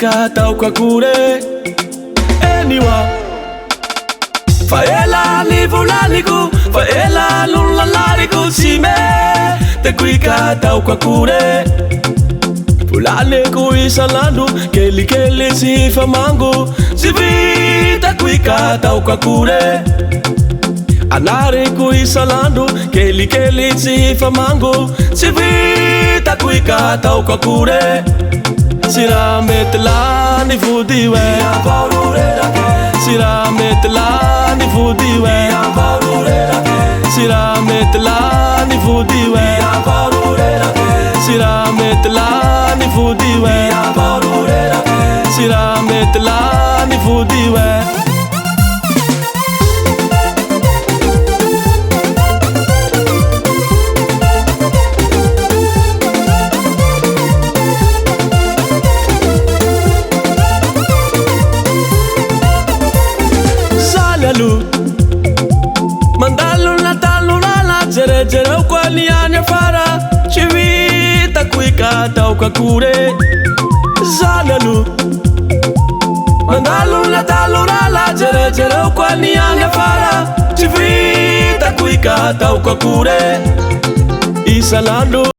kuika tau kwa kure Eniwa Faela livu laliku Faela lula laliku Sime te kuika tau kwa kure Fulale ku isalandu Keli keli si famangu Sivita kuika tau kwa kure Anare ku isalandu Keli keli si famangu Sivita kuika tau kwa kure Sirametla ni fudiwe Sirametla ni fudiwe Sirametla ni fudiwe Sirametla ni fudiwe Sirametla ni fudiwe Mandalo na talo la jere jere kwa liane fara Chivita kuika tau kwa kure Zalalu Mandalo na talo la jere jere kwa liane fara Chivita kuika tau kwa kure Isalando